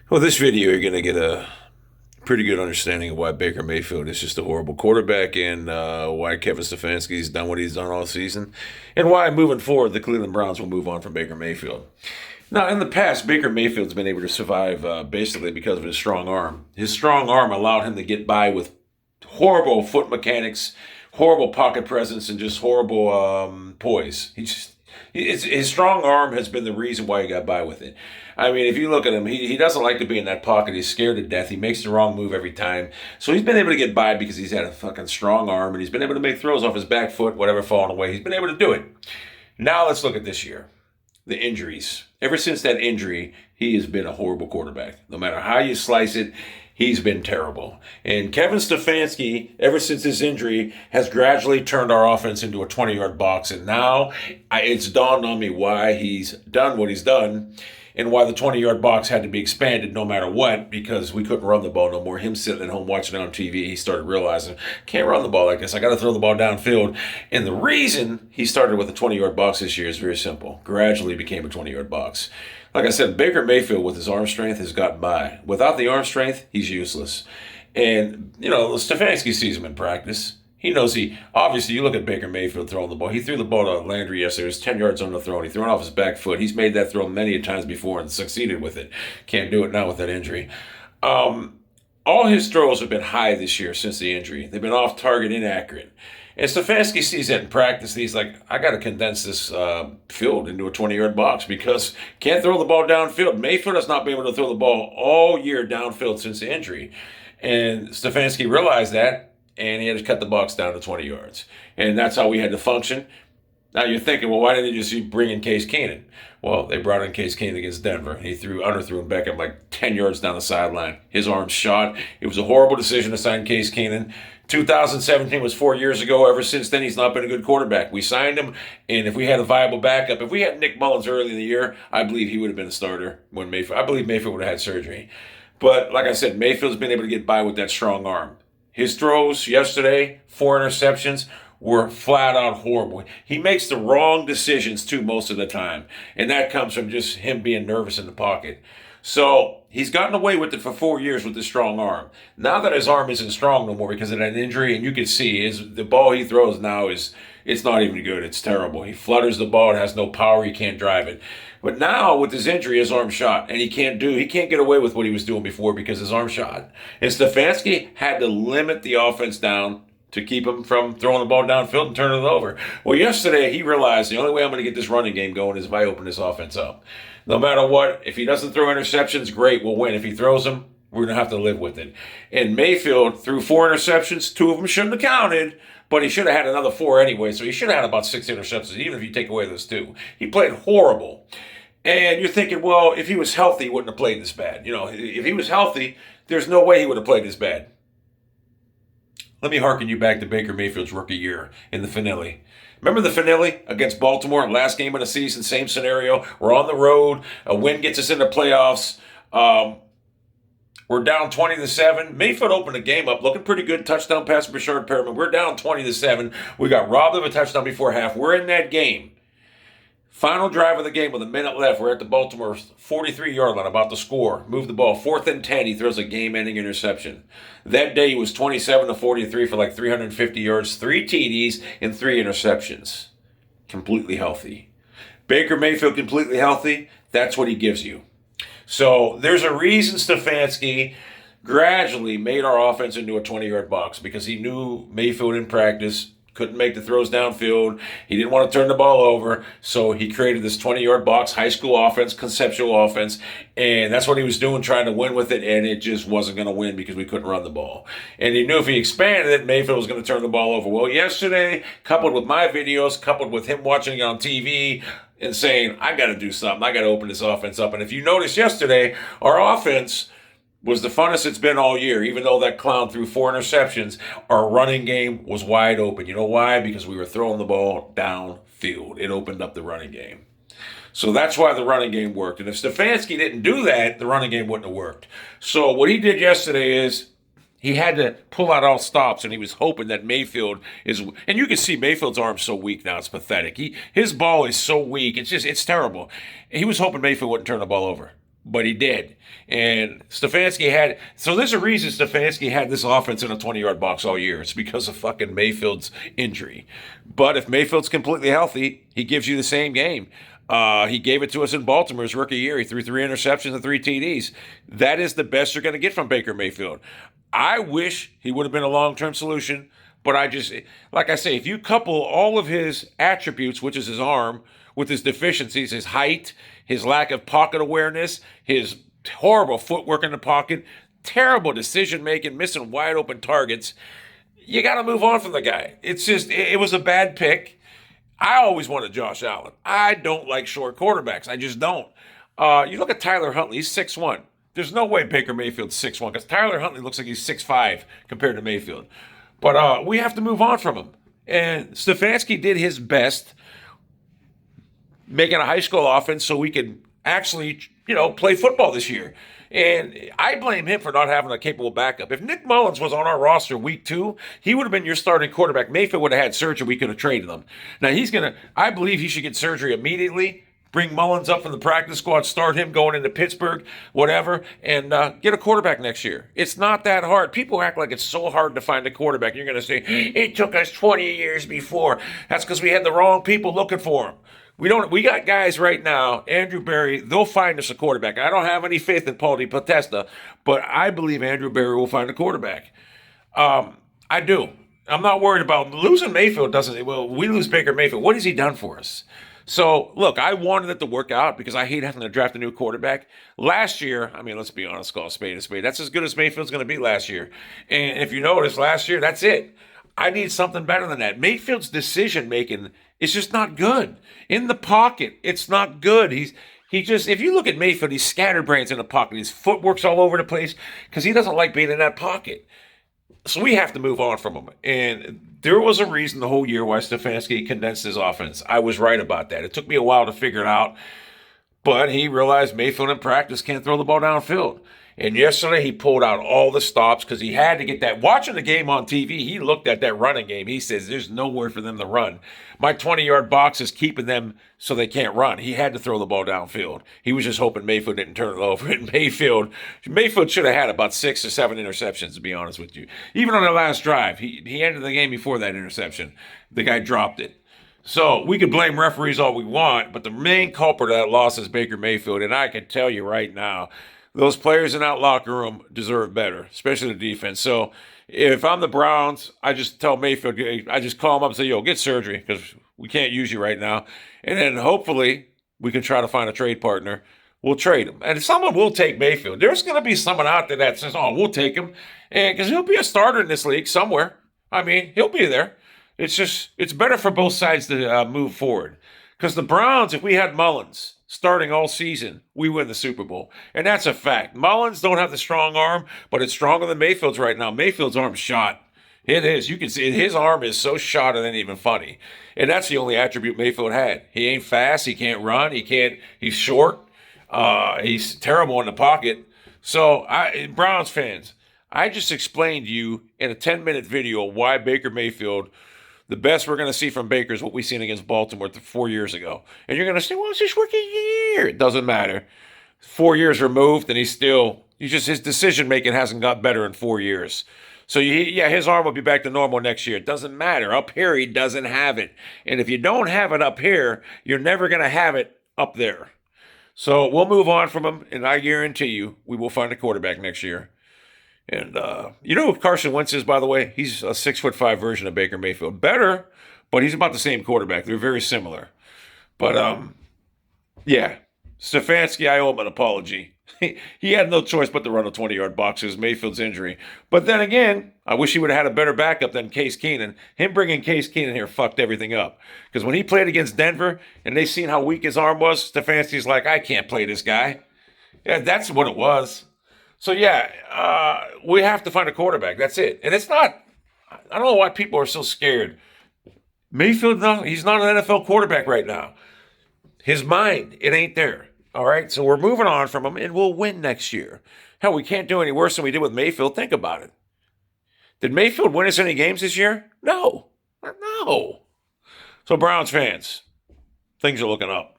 Well, this video, you're going to get a pretty good understanding of why Baker Mayfield is just a horrible quarterback and why Kevin Stefanski's done what he's done all season and why moving forward the Cleveland Browns will move on from Baker Mayfield. Now, in the past, Baker Mayfield's been able to survive basically because of his strong arm. His strong arm allowed him to get by with horrible foot mechanics, horrible pocket presence, and just horrible poise. His strong arm has been the reason why he got by with it. I mean, if you look at him, he doesn't like to be in that pocket. He's scared to death. He makes the wrong move every time. So he's been able to get by because he's had a fucking strong arm and he's been able to make throws off his back foot, whatever falling away. He's been able to do it. Now let's look at this year. The injuries. Ever since that injury, he has been a horrible quarterback. No matter how you slice it, he's been terrible. And Kevin Stefanski, ever since his injury, has gradually turned our offense into a 20-yard box. And now it's dawned on me why he's done what he's done and why the 20-yard box had to be expanded no matter what, because we couldn't run the ball no more. Him sitting at home watching it on TV, he started realizing, can't run the ball like this. I got to throw the ball downfield. And the reason he started with a 20-yard box this year is very simple. Gradually became a 20-yard box. Like I said, Baker Mayfield with his arm strength has gotten by. Without the arm strength, he's useless. And, Stefanski sees him in practice. He knows obviously, you look at Baker Mayfield throwing the ball. He threw the ball to Landry yesterday. It was 10 yards on the throw, and he threw it off his back foot. He's made that throw many a times before and succeeded with it. Can't do it now with that injury. All his throws have been high this year since the injury. They've been off target, inaccurate. And Stefanski sees that in practice, and he's like, I got to condense this field into a 20-yard box because can't throw the ball downfield. Mayfield has not been able to throw the ball all year downfield since the injury. And Stefanski realized that, and he had to cut the box down to 20 yards. And that's how we had to function. Now you're thinking, well, why didn't they just bring in Case Keenum? Well, they brought in Case Keenum against Denver. He underthrew Beckham like 10 yards down the sideline. His arm's shot. It was a horrible decision to sign Case Keenum. 2017 was 4 years ago. Ever since then, he's not been a good quarterback. We signed him, and if we had a viable backup, if we had Nick Mullins early in the year, I believe he would have been a starter when Mayfield. I believe Mayfield would have had surgery. But like I said, Mayfield's been able to get by with that strong arm. His throws yesterday, 4 interceptions, were flat out horrible. He makes the wrong decisions too most of the time, and that comes from just him being nervous in the pocket. So he's gotten away with it for 4 years with his strong arm. Now that his arm isn't strong no more because of that injury, and you can see the ball he throws now it's not even good. It's terrible. He flutters the ball. It has no power. He can't drive it. But now with his injury, his arm's shot, and he can't get away with what he was doing before because his arm's shot. And Stefanski had to limit the offense down to keep him from throwing the ball downfield and turning it over. Well, yesterday he realized the only way I'm going to get this running game going is if I open this offense up. No matter what, if he doesn't throw interceptions, great, we'll win. If he throws them, we're going to have to live with it. And Mayfield threw 4 interceptions. 2 of them shouldn't have counted, but he should have had another 4 anyway, so he should have had about 6 interceptions, even if you take away those 2. He played horrible. And you're thinking, well, if he was healthy, he wouldn't have played this bad. If he was healthy, there's no way he would have played this bad. Let me hearken you back to Baker Mayfield's rookie year in the finale. Remember the finale against Baltimore, last game of the season, same scenario. We're on the road. A win gets us into playoffs. We're down 20-7. Mayfield opened the game up looking pretty good. Touchdown pass from Rashard Perriman. We're down 20-7. We got robbed of a touchdown before half. We're in that game. Final drive of the game with a minute left. We're at the Baltimore 43-yard line, about to score. Move the ball. 4th and 10. He throws a game-ending interception. That day he was 27-43 for like 350 yards, 3 TDs, and 3 interceptions. Completely healthy. Baker Mayfield completely healthy. That's what he gives you. So there's a reason Stefanski gradually made our offense into a 20-yard box because he knew Mayfield in practice couldn't make the throws downfield. He didn't want to turn the ball over, so he created this 20-yard box, high school offense, conceptual offense, and that's what he was doing, trying to win with it, and it just wasn't going to win because we couldn't run the ball. And he knew if he expanded it, Mayfield was going to turn the ball over. Well, yesterday, coupled with my videos, coupled with him watching it on TV, and saying, I got to do something. I got to open this offense up. And if you notice yesterday, our offense was the funnest it's been all year. Even though that clown threw 4 interceptions, our running game was wide open. You know why? Because we were throwing the ball downfield. It opened up the running game. So that's why the running game worked. And if Stefanski didn't do that, the running game wouldn't have worked. So what he did yesterday is he had to pull out all stops, and he was hoping that Mayfield is. And you can see Mayfield's arm's so weak now; it's pathetic. His ball is so weak; it's terrible. He was hoping Mayfield wouldn't turn the ball over. but he did. And Stefanski had, so there's a reason Stefanski had this offense in a 20-yard box all year. It's because of fucking Mayfield's injury. But if Mayfield's completely healthy, he gives you the same game. He gave it to us in Baltimore his rookie year. He threw 3 interceptions and 3 TDs. That is the best you're going to get from Baker Mayfield. I wish he would have been a long-term solution, but I just, like I say, if you couple all of his attributes, which is his arm, with his deficiencies, his height, his lack of pocket awareness, his horrible footwork in the pocket, terrible decision making, missing wide open targets, you got to move on from the guy. It's just, it was a bad pick. I always wanted Josh Allen. I don't like short quarterbacks. I just don't. You look at Tyler Huntley, he's 6'1". There's no way Baker Mayfield's 6'1", because Tyler Huntley looks like he's 6'5" compared to Mayfield. But we have to move on from him. And Stefanski did his best making a high school offense so we could actually, play football this year. And I blame him for not having a capable backup. If Nick Mullins was on our roster week 2, he would have been your starting quarterback. Mayfield would have had surgery. We could have traded him. Now I believe he should get surgery immediately. Bring Mullins up from the practice squad, start him going into Pittsburgh, whatever, and get a quarterback next year. It's not that hard. People act like it's so hard to find a quarterback. You're going to say, it took us 20 years before. That's because we had the wrong people looking for him. We got guys right now, Andrew Berry, they'll find us a quarterback. I don't have any faith in Paul DePodesta, but I believe Andrew Berry will find a quarterback. I do. I'm not worried about losing Mayfield. We lose Baker Mayfield. What has he done for us? So, look, I wanted it to work out because I hate having to draft a new quarterback. Last year, let's be honest, call a spade a spade. That's as good as Mayfield's going to be last year. And if you notice, last year, that's it. I need something better than that. Mayfield's decision-making is just not good. In the pocket, it's not good. If you look at Mayfield, he's scatterbrains in the pocket. His footwork's all over the place because he doesn't like being in that pocket. So we have to move on from him. And there was a reason the whole year why Stefanski condensed his offense. I was right about that. It took me a while to figure it out. But he realized Mayfield in practice can't throw the ball downfield. And yesterday he pulled out all the stops because he had to get that. Watching the game on TV, he looked at that running game. He says, there's nowhere for them to run. My 20-yard box is keeping them so they can't run. He had to throw the ball downfield. He was just hoping Mayfield didn't turn it over. And Mayfield should have had about 6 or 7 interceptions, to be honest with you. Even on the last drive, he ended the game before that interception. The guy dropped it. So we could blame referees all we want, but the main culprit of that loss is Baker Mayfield. And I can tell you right now, those players in that locker room deserve better, especially the defense. So if I'm the Browns, I just tell Mayfield, I just call him up and say, yo, get surgery because we can't use you right now. And then hopefully we can try to find a trade partner. We'll trade him. And someone will take Mayfield. There's going to be someone out there that says, oh, we'll take him. And because he'll be a starter in this league somewhere. He'll be there. It's better for both sides to move forward. Because the Browns, if we had Mullins starting all season, we win the Super Bowl. And that's a fact. Mullins don't have the strong arm, but it's stronger than Mayfield's right now. Mayfield's arm's shot. It is. You can see it. His arm is so shot it ain't even funny. And that's the only attribute Mayfield had. He ain't fast. He can't run. He's short. He's terrible in the pocket. So, Browns fans, I just explained to you in a 10-minute video why Baker Mayfield, the best we're going to see from Baker is what we seen against Baltimore 4 years ago. And you're going to say, well, it's his rookie year. It doesn't matter. 4 years removed, and his decision-making hasn't got better in 4 years. So, his arm will be back to normal next year. It doesn't matter. Up here, he doesn't have it. And if you don't have it up here, you're never going to have it up there. So we'll move on from him, and I guarantee you we will find a quarterback next year. And you know who Carson Wentz is, by the way? He's a 6'5" version of Baker Mayfield. Better, but he's about the same quarterback. They're very similar. But, Stefanski, I owe him an apology. He had no choice but to run a 20-yard box because Mayfield's injury. But then again, I wish he would have had a better backup than Case Keenum. Him bringing Case Keenum here fucked everything up. Because when he played against Denver and they seen how weak his arm was, Stefanski's like, I can't play this guy. Yeah, that's what it was. So, we have to find a quarterback. That's it. And it's not, I don't know why people are so scared. Mayfield, no, he's not an NFL quarterback right now. His mind, it ain't there. All right, so we're moving on from him, and we'll win next year. Hell, we can't do any worse than we did with Mayfield. Think about it. Did Mayfield win us any games this year? No. So, Browns fans, things are looking up.